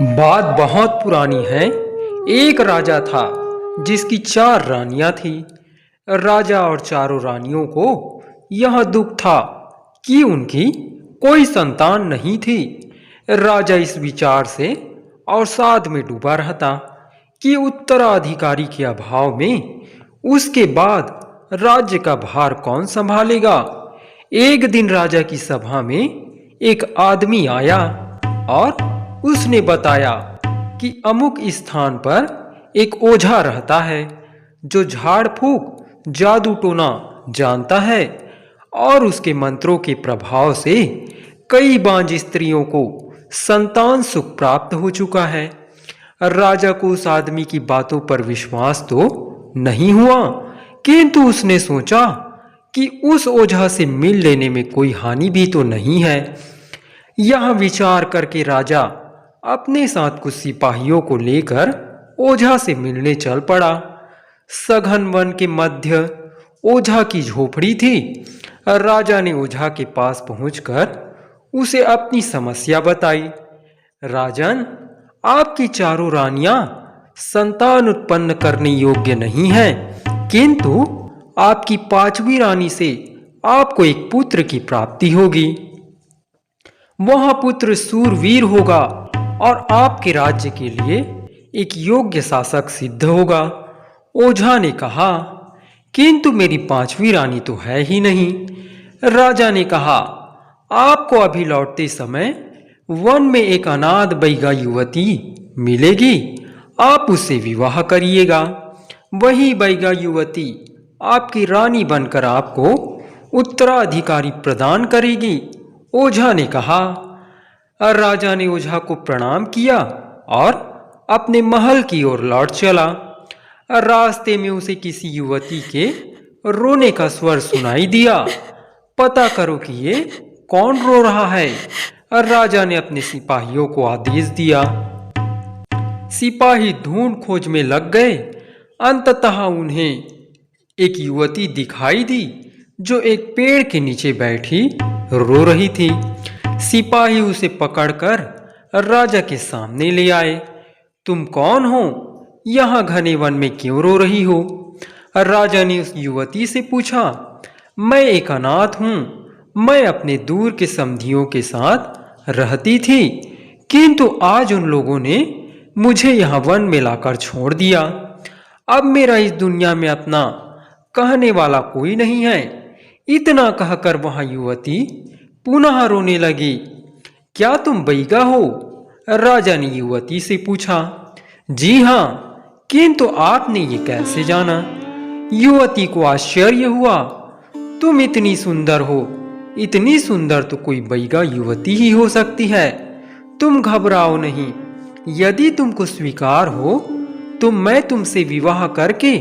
बात बहुत पुरानी है। एक राजा था जिसकी 4 रानियां थी। राजा और चारों रानियों को यह दुख था कि उनकी कोई संतान नहीं थी। राजा इस विचार से अवसाद में डूबा रहता कि उत्तराधिकारी के अभाव में उसके बाद राज्य का भार कौन संभालेगा। एक दिन राजा की सभा में एक आदमी आया और उसने बताया कि अमुक स्थान पर एक ओझा रहता है जो झाड़ फूक जादू टोना जानता है और उसके मंत्रों के प्रभाव से कई बांझ स्त्रियों को संतान सुख प्राप्त हो चुका है। राजा को उस आदमी की बातों पर विश्वास तो नहीं हुआ, किंतु उसने सोचा कि उस ओझा से मिल लेने में कोई हानि भी तो नहीं है। यह विचार करके राजा अपने साथ कुछ सिपाहियों को लेकर ओझा से मिलने चल पड़ा। सघन वन के मध्य ओझा की झोपड़ी थी। राजा ने ओझा के पास पहुंचकर उसे अपनी समस्या बताई। राजन, आपकी चारों रानियां संतान उत्पन्न करने योग्य नहीं हैं, किंतु आपकी 5वीं रानी से आपको एक पुत्र की प्राप्ति होगी। वह पुत्र सूरवीर होगा और आपके राज्य के लिए एक योग्य शासक सिद्ध होगा। ओझा ने कहा, किंतु मेरी 5वीं रानी तो है ही नहीं। राजा ने कहा, आपको अभी लौटते समय वन में एक अनाथ बैगा युवती मिलेगी, आप उससे विवाह करिएगा। वही बैगा युवती आपकी रानी बनकर आपको उत्तराधिकारी प्रदान करेगी। ओझा ने कहा। राजा ने ओझा को प्रणाम किया और अपने महल की ओर लौट चला। रास्ते में उसे किसी युवती के रोने का स्वर सुनाई दिया। पता करो कि ये कौन रो रहा है। राजा ने अपने सिपाहियों को आदेश दिया। सिपाही ढूंढ खोज में लग गए। अंततः उन्हें एक युवती दिखाई दी जो एक पेड़ के नीचे बैठी रो रही थी। सिपाही उसे पकड़कर राजा के सामने ले आए। तुम कौन हो? यहां घने वन में क्यों रो रही हो? राजा ने उस युवती से पूछा। मैं एक अनाथ हूं। मैं अपने दूर के समधियों के साथ रहती थी, किंतु आज उन लोगों ने मुझे यहां वन में लाकर छोड़ दिया। अब मेरा इस दुनिया में अपना कहने वाला कोई नहीं है। इतना कहकर वह युवती पुनः रोने लगी। क्या तुम बैगा हो? राजा ने युवती से पूछा। जी हां, किंतु आपने ये कैसे जाना? युवती को आश्चर्य हुआ। तुम इतनी सुंदर हो। इतनी सुंदर तो कोई बैगा युवती ही हो सकती है। तुम घबराओ नहीं। यदि तुमको स्वीकार हो तो मैं तुमसे विवाह करके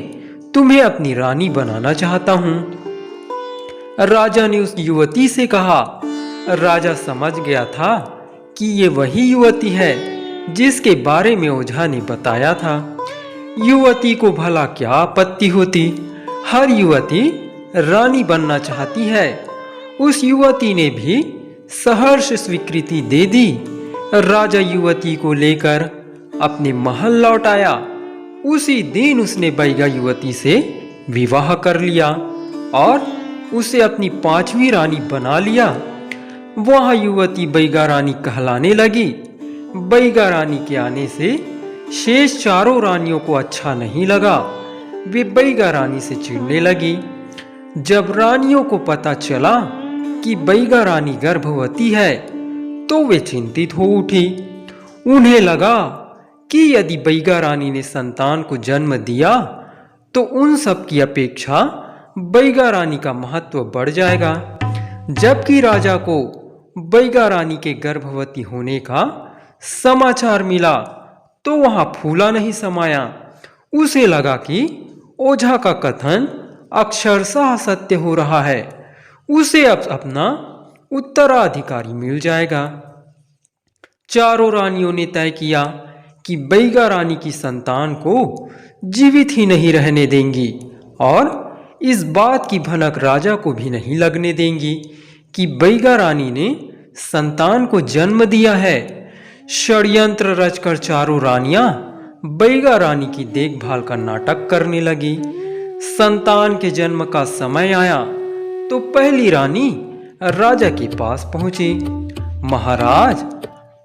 तुम्हें अपनी रानी बनाना चाहता हूं। राजा ने उस युवती से कहा। राजा समझ गया था कि ये वही युवती है जिसके बारे में ओझा ने बताया था। युवती को भला क्या आपत्ति होती? हर युवती रानी बनना चाहती है। उस युवती ने भी सहर्ष स्वीकृति दे दी। राजा युवती को लेकर अपने महल लौट आया। उसी दिन उसने बैगा युवती से विवाह कर लिया और उसे अपनी 5वीं रानी बना लिया। वह युवती बैगा रानी कहलाने लगी। बैगा रानी के आने से शेष चारों रानियों को अच्छा नहीं लगा। वे बैगा रानी से चिढ़ने लगी। जब रानियों को पता चला कि बैगा रानी गर्भवती है तो वे चिंतित हो उठी। उन्हें लगा कि यदि बैगा रानी ने संतान को जन्म दिया तो उन सब की अपेक्षा बैगा रानी का महत्व बढ़ जाएगा। जबकि राजा को बैगा रानी के गर्भवती होने का समाचार मिला तो वहां फूला नहीं समाया। उसे लगा कि ओझा का कथन अक्षरशः सत्य हो रहा है। उसे अब अपना उत्तराधिकारी मिल जाएगा। चारों रानियों ने तय किया कि बैगा रानी की संतान को जीवित ही नहीं रहने देंगी और इस बात की भनक राजा को भी नहीं लगने देंगी कि बैगा रानी ने संतान को जन्म दिया है। षड्यंत्र रचकर चारों रानियां बैगा रानी की देखभाल का नाटक करने लगी। संतान के जन्म का समय आया तो पहली रानी राजा के पास पहुंची। महाराज,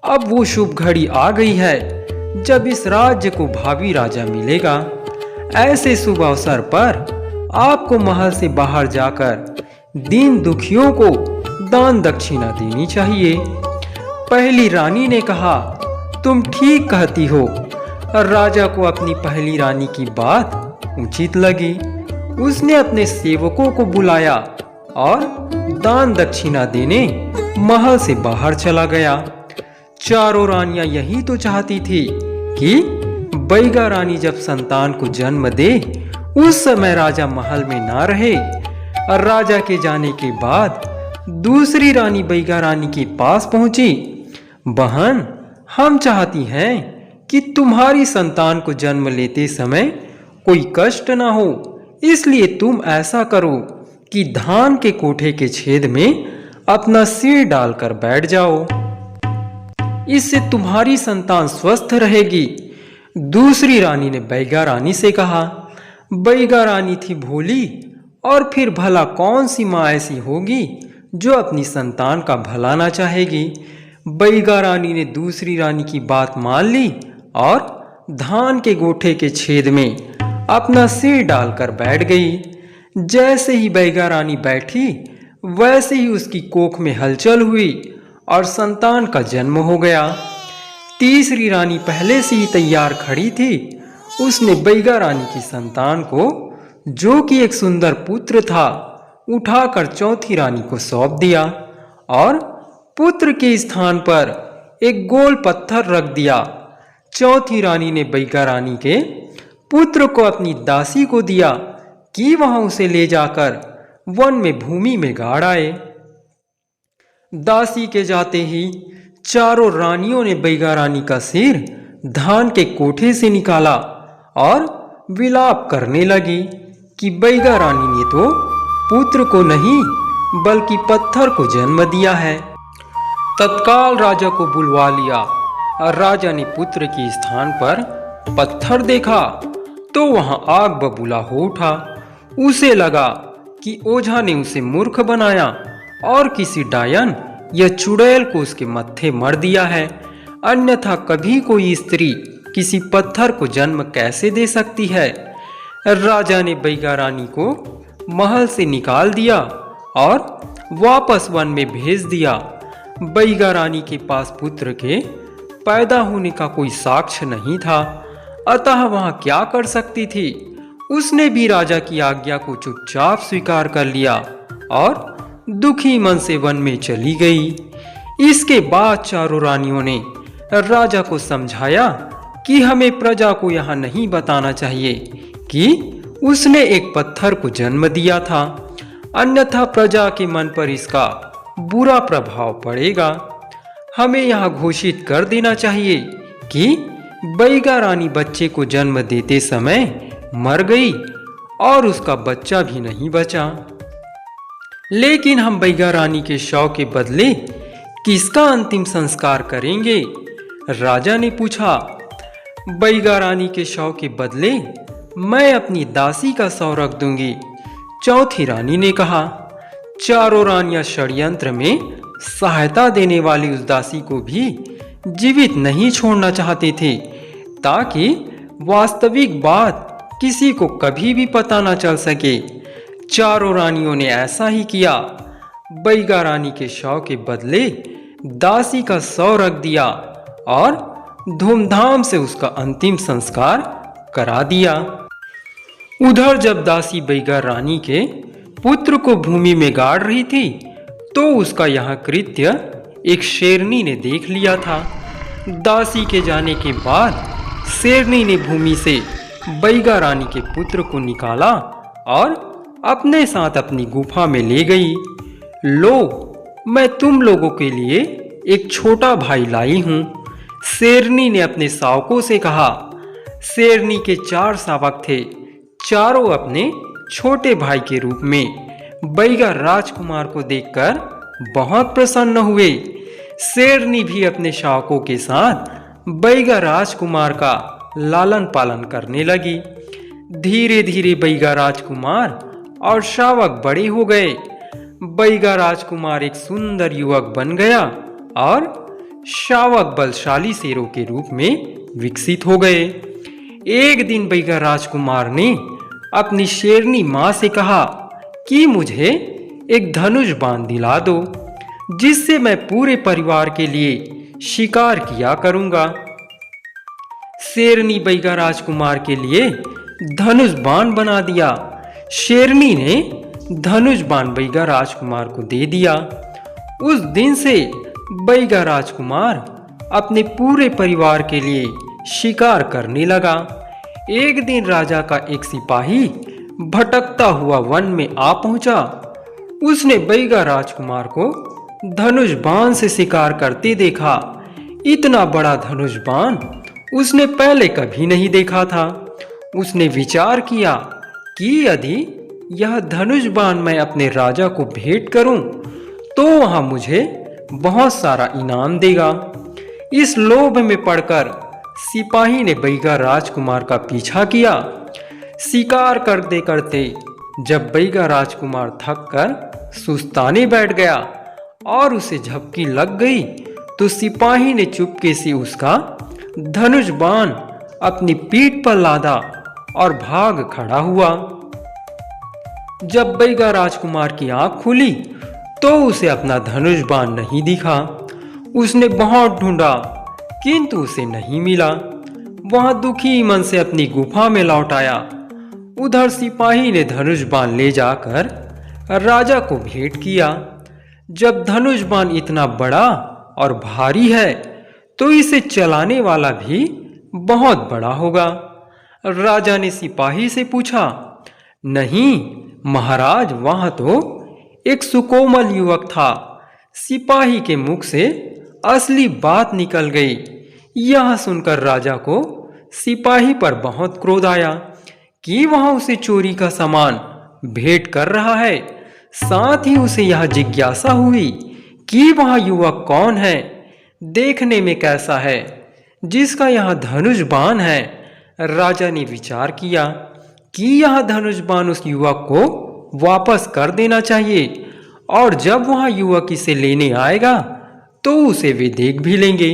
अब वो शुभ घड़ी आ गई है जब इस राज्य को भावी राजा मिलेगा। ऐसे शुभ अवसर पर आपको महल से बाहर जाकर दीन दुखियों को दान दक्षिणा देनी चाहिए। पहली रानी ने कहा, तुम ठीक कहती हो। राजा को अपनी पहली रानी की बात उचित लगी। उसने अपने सेवकों को बुलाया और दान दक्षिणा देने महल से बाहर चला गया। चारों रानियां यही तो चाहती थी कि बैगा रानी जब संतान को जन्म दे उस समय राजा महल में ना रहे। राजा के जाने के बाद दूसरी रानी बैगा रानी के पास पहुंची। बहन, हम चाहती हैं कि तुम्हारी संतान को जन्म लेते समय कोई कष्ट ना हो, इसलिए तुम ऐसा करो कि धान के कोठे के छेद में अपना सिर डालकर बैठ जाओ। इससे तुम्हारी संतान स्वस्थ रहेगी। दूसरी रानी ने बैगा रानी से कहा। बैगा रानी थी भोली, और फिर भला कौन सी माँ ऐसी होगी जो अपनी संतान का भला ना चाहेगी। बैगा रानी ने दूसरी रानी की बात मान ली और धान के गोठे के छेद में अपना सिर डालकर बैठ गई। जैसे ही बैगा रानी बैठी वैसे ही उसकी कोख में हलचल हुई और संतान का जन्म हो गया। तीसरी रानी पहले से ही तैयार खड़ी थी। उसने बैगा रानी की संतान को, जो कि एक सुंदर पुत्र था, उठाकर चौथी रानी को सौंप दिया और पुत्र के स्थान पर एक गोल पत्थर रख दिया। चौथी रानी ने बैगा रानी के पुत्र को अपनी दासी को दिया कि वहां उसे ले जाकर वन में भूमि में गाड़ आए। दासी के जाते ही चारों रानियों ने बैगा रानी का सिर धान के कोठे से निकाला और विलाप करने लगी कि बैगा रानी ने तो पुत्र को नहीं बल्कि पत्थर को जन्म दिया है। तत्काल राजा को बुलवा लिया और राजा ने पुत्र के स्थान पर पत्थर देखा तो वहां आग बबूला हो उठा। उसे लगा कि ओझा ने उसे मूर्ख बनाया और किसी डायन या चुड़ैल को उसके मत्थे मर दिया है, अन्यथा कभी कोई स्त्री किसी पत्थर को जन्म कैसे दे सकती है। राजा ने बैगा रानी को महल से निकाल दिया और वापस वन में भेज दिया। बैगा रानी के पास पुत्र के पैदा होने का कोई साक्ष्य नहीं था, अतः वहां क्या कर सकती थी। उसने भी राजा की आज्ञा को चुपचाप स्वीकार कर लिया और दुखी मन से वन में चली गई। इसके बाद चारों रानियों ने राजा को समझाया कि हमें प्रजा को यहां नहीं बताना चाहिए कि उसने एक पत्थर को जन्म दिया था, अन्यथा प्रजा के मन पर इसका बुरा प्रभाव पड़ेगा। हमें यहां घोषित कर देना चाहिए कि बैगा रानी बच्चे को जन्म देते समय मर गई और उसका बच्चा भी नहीं बचा। लेकिन हम बैगा रानी के शव के बदले किसका अंतिम संस्कार करेंगे? राजा ने पूछा। बैगा रानी के शव के बदले मैं अपनी दासी का शव रख दूंगी, चौथी रानी ने कहा। चारों रानियां षड्यंत्र में सहायता देने वाली उस दासी को भी जीवित नहीं छोड़ना चाहते थे, ताकि वास्तविक बात किसी को कभी भी पता न चल सके। चारों रानियों ने ऐसा ही किया। बैगा रानी के शव के बदले दासी का शव रख दिया और धूमधाम से उसका अंतिम संस्कार करा दिया। उधर जब दासी बैगा रानी के पुत्र को भूमि में गाड़ रही थी तो उसका यह कृत्य एक शेरनी ने देख लिया था। दासी के जाने के बाद शेरनी ने भूमि से बैगा रानी के पुत्र को निकाला और अपने साथ अपनी गुफा में ले गई। लो, मैं तुम लोगों के लिए एक छोटा भाई लाई हूं, शेरनी ने अपने शावकों से कहा। शेरनी के 4 शावक थे। चारों अपने छोटे भाई के रूप में बैगा राजकुमार को देखकर बहुत प्रसन्न हुए। शेरनी भी अपने शावकों के साथ बैगा राजकुमार का लालन पालन करने लगी। धीरे धीरे बैगा राजकुमार और शावक बड़े हो गए। बैगा राजकुमार एक सुंदर युवक बन गया और शावक बलशाली शेरों के रूप में विकसित हो गए। एक दिन बैगा राजकुमार ने अपनी शेरनी मां से कहा कि मुझे एक धनुष बाण दिला दो, जिससे मैं पूरे परिवार के लिए शिकार किया करूंगा। शेरनी बैगा राजकुमार के लिए धनुष बाण बना दिया। शेरनी ने धनुष बाण बैगा राजकुमार को दे दिया। उस दिन से बैगा राजकुमार अपने पूरे परिवार के लिए शिकार करने लगा। एक दिन राजा का एक सिपाही भटकता हुआ वन में आ पहुंचा। उसने बैगा राजकुमार को धनुष बाण से शिकार करते देखा। इतना बड़ा धनुष बाण उसने पहले कभी नहीं देखा था। उसने विचार किया कि यदि यह धनुष बाण मैं अपने राजा को भेंट करूं तो वहां मुझे बहुत सारा इनाम देगा। इस लोभ में पड़कर सिपाही ने बैगा राजकुमार का पीछा किया। शिकार करते करते जब बैगा राजकुमार थक कर सुस्ताने बैठ गया और उसे झपकी लग गई तो सिपाही ने चुपके से उसका धनुष बाण अपनी पीठ पर लादा और भाग खड़ा हुआ। जब बैगा राजकुमार की आंख खुली तो उसे अपना धनुष बाण नहीं दिखा। उसने बहुत ढूंढा किंतु उसे नहीं मिला। वह दुखी मन से अपनी गुफा में लौट आया। उधर सिपाही ने धनुष बाण ले जाकर राजा को भेंट किया। जब धनुष बाण इतना बड़ा और भारी है तो इसे चलाने वाला भी बहुत बड़ा होगा। राजा ने सिपाही से पूछा, नहीं महाराज, वहां तो एक सुकोमल युवक था। सिपाही के मुख से असली बात निकल गई। यह सुनकर राजा को सिपाही पर बहुत क्रोध आया कि वह उसे चोरी का सामान भेंट कर रहा है। साथ ही उसे यह जिज्ञासा हुई कि वह युवक कौन है, देखने में कैसा है, जिसका यह धनुष बाण है। राजा ने विचार किया कि यह धनुष बाण उस युवक को वापस कर देना चाहिए और जब वह युवक इसे लेने आएगा तो उसे वे देख भी लेंगे।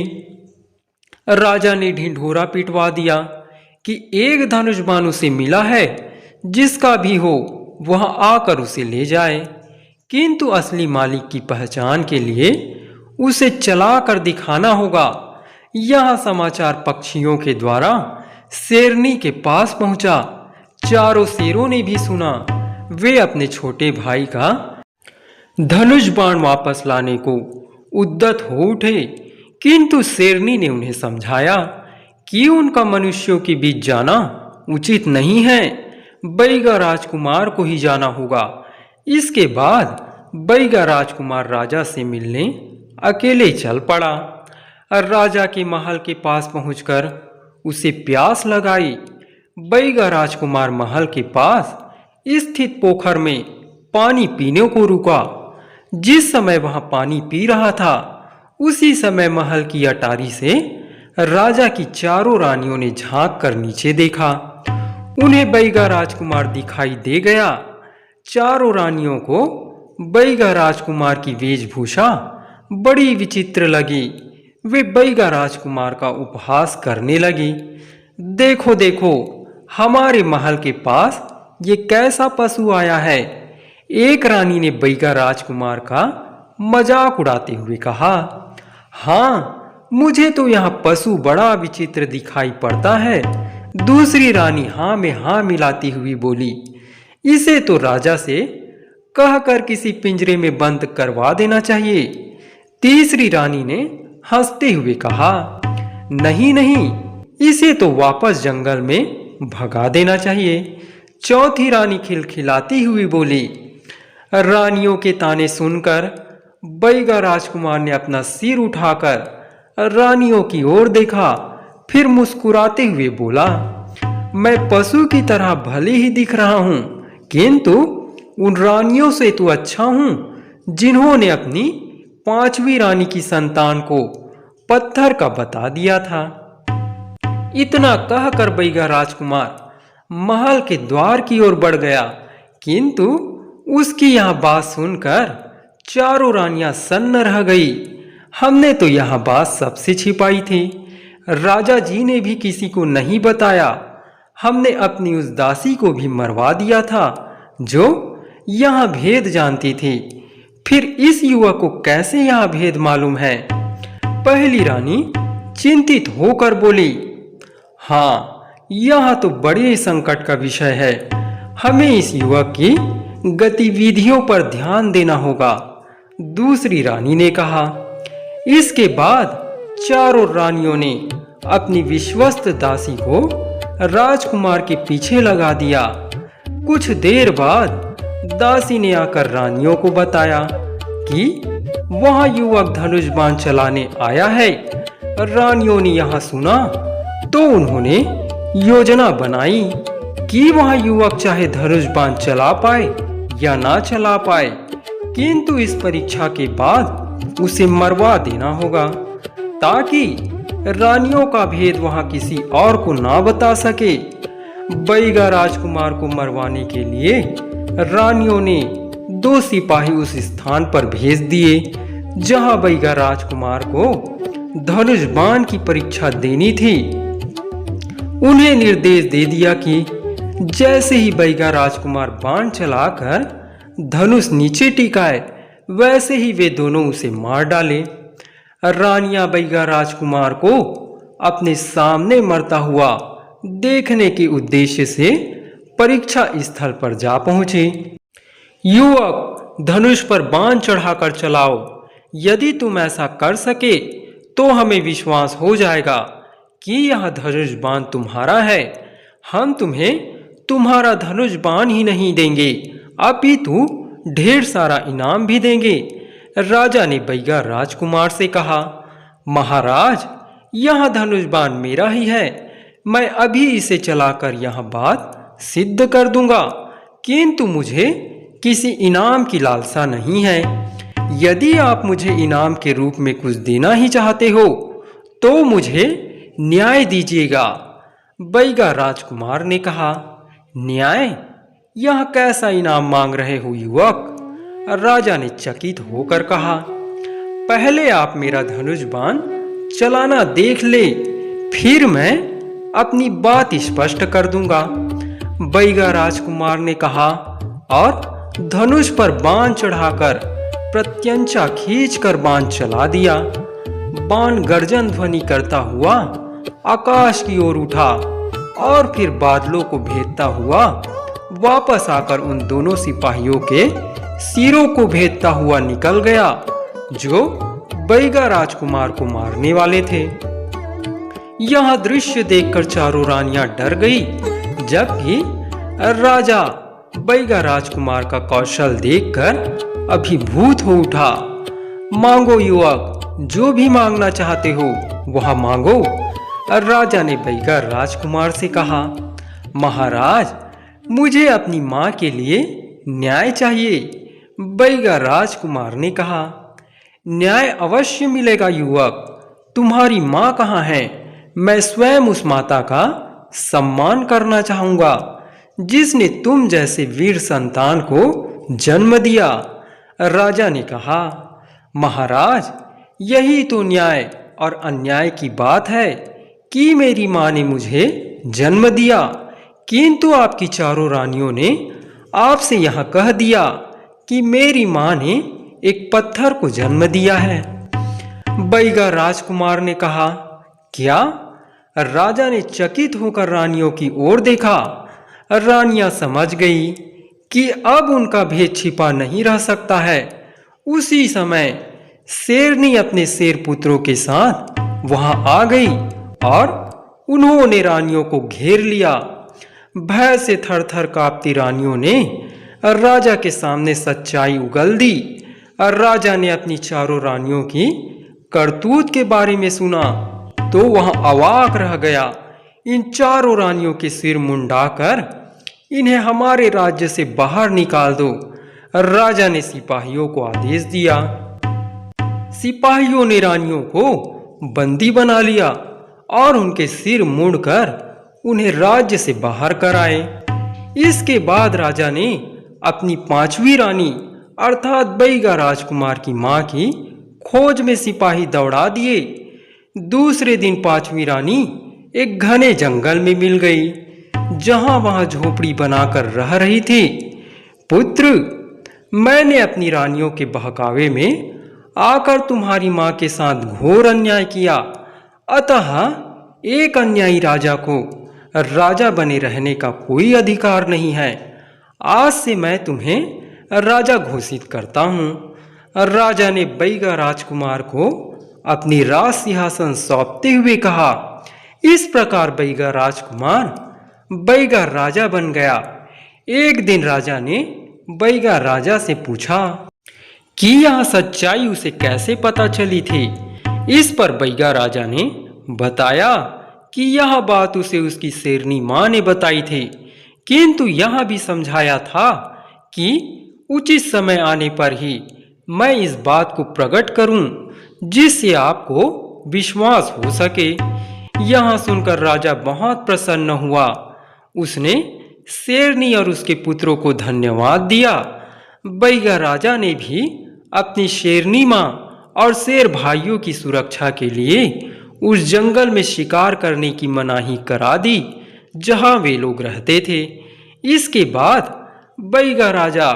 राजा ने ढिंढोरा पिटवा दिया कि एक धनुष बाण उसे मिला है, जिसका भी हो वह आकर उसे ले जाए, किंतु असली मालिक की पहचान के लिए उसे चला कर दिखाना होगा। यह समाचार पक्षियों के द्वारा शेरनी के पास पहुंचा। चारों शेरों ने भी सुना। वे अपने छोटे भाई का धनुष बाण वापस लाने को उद्यत हो उठे, किंतु शेरनी ने उन्हें समझाया कि उनका मनुष्यों के बीच जाना उचित नहीं है। बैगा राजकुमार को ही जाना होगा। इसके बाद बैगा राजकुमार राजा से मिलने अकेले चल पड़ा। राजा के महल के पास पहुंचकर उसे प्यास लगाई। बैगा राजकुमार महल के पास स्थित पोखर में पानी पीने को रुका। जिस समय वहां पानी पी रहा था उसी समय महल की अटारी से राजा की चारों रानियों ने झांक कर नीचे देखा। उन्हें बैगा राजकुमार दिखाई दे गया। चारों रानियों को बैगा राजकुमार की वेशभूषा बड़ी विचित्र लगी। वे बैगा राजकुमार का उपहास करने लगी। देखो देखो, हमारे महल के पास ये कैसा पशु आया है। एक रानी ने बैगा राजकुमार का मजाक उड़ाते हुए कहा, हाँ, मुझे तो यह पशु बड़ा विचित्र दिखाई पड़ता है। दूसरी रानी हाँ में हाँ मिलाती हुई बोली, इसे तो राजा से कहकर किसी पिंजरे में बंद करवा देना चाहिए। तीसरी रानी ने हंसते हुए कहा, नहीं नहीं, इसे तो वापस जंगल में भगा देना चाहिए। चौथी रानी खिलखिलाती हुई बोली। रानियों के ताने सुनकर बैगा राजकुमार ने अपना सिर उठाकर रानियों की ओर देखा, फिर मुस्कुराते हुए बोला, मैं पशु की तरह भले ही दिख रहा हूं, किंतु उन रानियों से तो अच्छा हूं जिन्होंने अपनी 5वीं रानी की संतान को पत्थर का बता दिया था। इतना कहकर बैगा राजकुमार महल के द्वार की ओर बढ़ गया, किंतु उसकी यह बात सुनकर चारों रानियां सन्न रह गई। हमने तो यह बात सबसे छिपाई थी, राजा जी ने भी किसी को नहीं बताया। हमने अपनी उस दासी को भी मरवा दिया था जो यह भेद जानती थी। फिर इस युवक को कैसे यह भेद मालूम है? पहली रानी चिंतित होकर बोली, हाँ, यह तो बड़े संकट का विषय है। हमें इस युवक की गतिविधियों पर ध्यान देना होगा। दूसरी रानी ने कहा। इसके बाद चारों रानियों ने अपनी विश्वस्त दासी को राजकुमार के पीछे लगा दिया। कुछ देर बाद दासी ने आकर रानियों को बताया कि वहां युवक धनुष बाण चलाने आया है। रानियों ने यह सुना तो उन्होंने योजना बनाई कि वहां युवक चाहे धनुष बाण चला पाए या ना चला पाए, किंतु इस परीक्षा के बाद उसे मरवा देना होगा ताकि रानियों का भेद वहां किसी और को ना बता सके। बैगा राजकुमार को मरवाने के लिए रानियों ने 2 सिपाही उस स्थान पर भेज दिए जहां बैगा राजकुमार को धनुष बाण की परीक्षा देनी थी। उन्हें निर्देश दे दिया कि जैसे ही बैगा राजकुमार बाण चलाकर धनुष नीचे टिकाए, वैसे ही वे दोनों उसे मार डाले। रानियां बैगा राजकुमार को अपने सामने मरता हुआ देखने के उद्देश्य से परीक्षा स्थल पर जा पहुंचे। युवक, धनुष पर बाण चढ़ाकर चलाओ। यदि तुम ऐसा कर सके तो हमें विश्वास हो जाएगा कि यह धनुष बाण तुम्हारा है। हम तुम्हें तुम्हारा धनुष बाण ही नहीं देंगे, अपितु ढेर सारा इनाम भी देंगे। राजा ने बैगा राजकुमार से कहा, महाराज, यह धनुष बाण मेरा ही है। मैं अभी इसे चलाकर यह बात सिद्ध कर दूंगा, किंतु मुझे किसी इनाम की लालसा नहीं है। यदि आप मुझे इनाम के रूप में कुछ देना ही चाहते हो तो मुझे न्याय दीजिएगा। बैगा राजकुमार ने कहा, न्याय? यह कैसा इनाम मांग रहे हो युवक? राजा ने चकित होकर कहा, पहले आप मेरा धनुष बाण चलाना देख ले, फिर मैं अपनी बात स्पष्ट कर दूंगा। बैगा राजकुमार ने कहा और धनुष पर बाण चढ़ाकर प्रत्यंचा खींचकर बाण चला दिया। बाण गर्जन ध्वनि करता हुआ आकाश की ओर उठा और फिर बादलों को भेदता हुआ वापस आकर उन दोनों सिपाहियों के सिरों को भेदता हुआ निकल गया जो बैगा राजकुमार को मारने वाले थे। यह दृश्य देखकर चारों रानियां डर गई, जबकि राजा बैगा राजकुमार का कौशल देखकर अभिभूत हो उठा। मांगो युवक, जो भी मांगना चाहते हो वह मांगो। राजा ने बैगा राजकुमार से कहा, महाराज, मुझे अपनी माँ के लिए न्याय चाहिए। बैगा राजकुमार ने कहा, न्याय अवश्य मिलेगा युवक। तुम्हारी माँ कहाँ है? मैं स्वयं उस माता का सम्मान करना चाहूंगा जिसने तुम जैसे वीर संतान को जन्म दिया। राजा ने कहा, महाराज, यही तो न्याय और अन्याय की बात है कि मेरी माँ ने मुझे जन्म दिया, किंतु आपकी चारों रानियों ने आपसे यह कह दिया कि मेरी माँ ने एक पत्थर को जन्म दिया है। बैगा राजकुमार ने कहा, क्या? राजा ने चकित होकर रानियों की ओर देखा। रानियां समझ गई कि अब उनका भेद छिपा नहीं रह सकता है। उसी समय शेरनी अपने शेर पुत्रों के साथ वहां आ गई और उन्होंने रानियों को घेर लिया। भय से थर-थर कांपती रानियों ने राजा के सामने सच्चाई उगल दी। राजा ने अपनी चारों रानियों की करतूत के बारे में सुना तो वह अवाक रह गया। इन चारों रानियों के सिर मुंडाकर इन्हें हमारे राज्य से बाहर निकाल दो। राजा ने सिपाहियों को आदेश दिया। सिपाहियों ने रानियों को बंदी बना लिया और उनके सिर मुड़कर उन्हें राज्य से बाहर कर आए। इसके बाद राजा ने अपनी 5वीं रानी अर्थात बैगा राजकुमार की मां की खोज में सिपाही दौड़ा दिए। दूसरे दिन 5वीं रानी एक घने जंगल में मिल गई, जहां वहां झोपड़ी बनाकर रह रही थी। पुत्र, मैंने अपनी रानियों के बहकावे में आकर तुम्हारी मां के साथ घोर अन्याय किया, अतः एक अन्यायी राजा को राजा बने रहने का कोई अधिकार नहीं है। आज से मैं तुम्हें राजा घोषित करता हूँ। राजा ने बैगा राजकुमार को अपनी राज सिंहासन सौंपते हुए कहा। इस प्रकार बैगा राजकुमार बैगा राजा बन गया। एक दिन राजा ने बैगा राजा से पूछा कि यह सच्चाई उसे कैसे पता चली थी। इस पर बैगा राजा ने बताया कि यह बात उसे उसकी शेरनी मां ने बताई थी, किंतु यह भी समझाया था कि उचित समय आने पर ही मैं इस बात को प्रकट करूं, जिससे आपको विश्वास हो सके। यह सुनकर राजा बहुत प्रसन्न हुआ। उसने शेरनी और उसके पुत्रों को धन्यवाद दिया। बैगा राजा ने भी अपनी शेरनी मां और शेर भाइयों की सुरक्षा के लिए उस जंगल में शिकार करने की मनाही करा दी जहां वे लोग रहते थे। इसके बाद बैगा राजा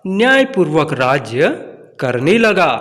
न्यायपूर्वक राज्य करने लगा।